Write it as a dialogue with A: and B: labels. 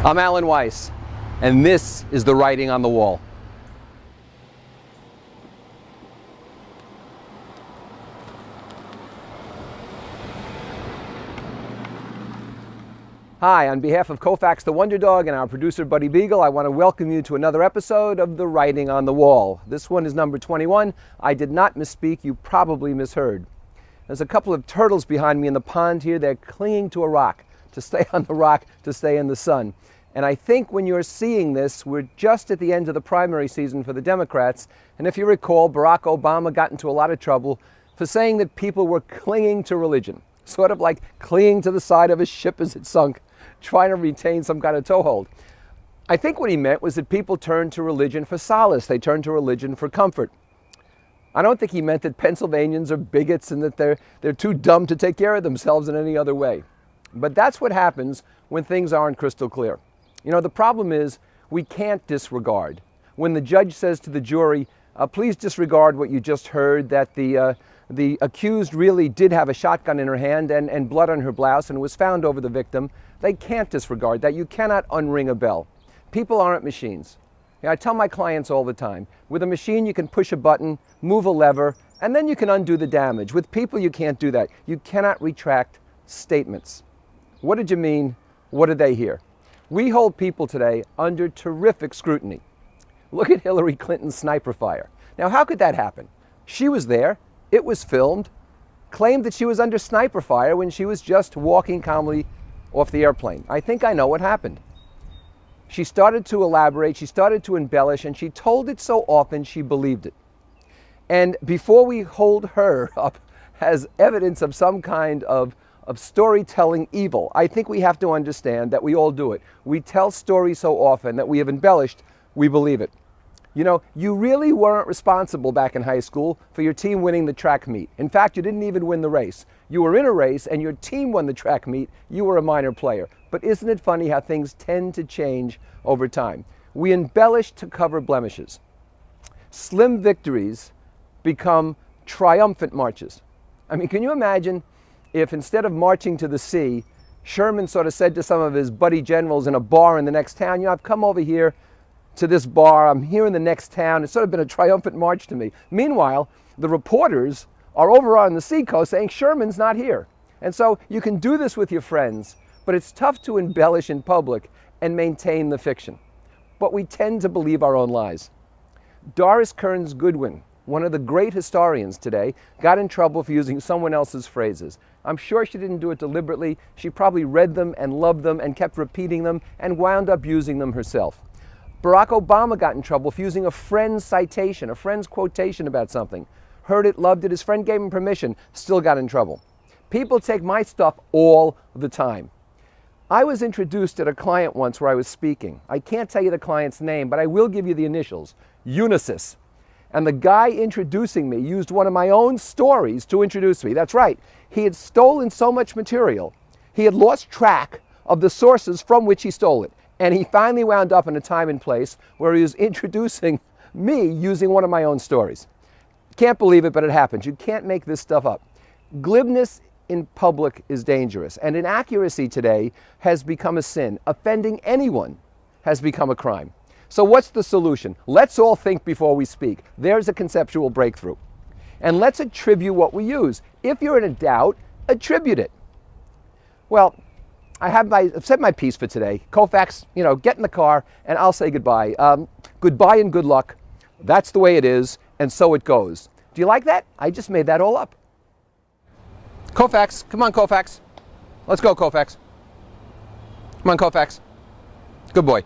A: I'm Alan Weiss, and this is The Writing on the Wall. Hi, on behalf of Koufax the Wonder Dog and our producer Buddy Beagle, I want to welcome you to another episode of The Writing on the Wall. This one is number 21. I did not misspeak, you probably misheard. There's a couple of turtles behind me in the pond here. They're clinging to a rock, to stay on the rock, to stay in the sun. And I think when you're seeing this, we're just at the end of the primary season for the Democrats. And if you recall, Barack Obama got into a lot of trouble for saying that people were clinging to religion, sort of like clinging to the side of a ship as it sunk, trying to retain some kind of toehold. I think what he meant was that people turned to religion for solace. They turned to religion for comfort. I don't think he meant that Pennsylvanians are bigots and that they're too dumb to take care of themselves in any other way. But that's what happens when things aren't crystal clear. You know, the problem is we can't disregard. When the judge says to the jury, please disregard what you just heard, that the accused really did have a shotgun in her hand and blood on her blouse and was found over the victim, they can't disregard that. You cannot unring a bell. People aren't machines. You know, I tell my clients all the time, with a machine you can push a button, move a lever, and then you can undo the damage. With people you can't do that. You cannot retract statements. What did you mean? What did they hear? We hold people today under terrific scrutiny. Look at Hillary Clinton's sniper fire. Now, how could that happen? She was there, it was filmed, claimed that she was under sniper fire when she was just walking calmly off the airplane. I think I know what happened. She started to elaborate, she started to embellish, and she told it so often she believed it. And before we hold her up as evidence of some kind of storytelling evil, I think we have to understand that we all do it. We tell stories so often that we have embellished, we believe it. You know, you really weren't responsible back in high school for your team winning the track meet. In fact, you didn't even win the race. You were in a race and your team won the track meet. You were a minor player. But isn't it funny how things tend to change over time? We embellish to cover blemishes. Slim victories become triumphant marches. I mean, can you imagine if instead of marching to the sea, Sherman sort of said to some of his buddy generals in a bar in the next town, you know, I've come over here to this bar, I'm here in the next town. It's sort of been a triumphant march to me. Meanwhile, the reporters are over on the seacoast saying Sherman's not here. And so you can do this with your friends, but it's tough to embellish in public and maintain the fiction. But we tend to believe our own lies. Doris Kearns Goodwin, one of the great historians today, got in trouble for using someone else's phrases. I'm sure she didn't do it deliberately. She probably read them and loved them and kept repeating them and wound up using them herself. Barack Obama got in trouble for using a friend's citation, a friend's quotation about something. Heard it, loved it, his friend gave him permission, still got in trouble. People take my stuff all the time. I was introduced at a client once where I was speaking. I can't tell you the client's name, but I will give you the initials, Unisys. And the guy introducing me used one of my own stories to introduce me. That's right. He had stolen so much material, he had lost track of the sources from which he stole it. And he finally wound up in a time and place where he was introducing me using one of my own stories. Can't believe it, but it happens. You can't make this stuff up. Glibness in public is dangerous. And inaccuracy today has become a sin. Offending anyone has become a crime. So what's the solution? Let's all think before we speak. There's a conceptual breakthrough. And let's attribute what we use. If you're in a doubt, attribute it. Well, I've said my piece for today. Koufax, you know, get in the car and I'll say goodbye. Goodbye and good luck. That's the way it is, and so it goes. Do you like that? I just made that all up. Koufax, come on, Koufax. Let's go, Koufax. Come on, Koufax. Good boy.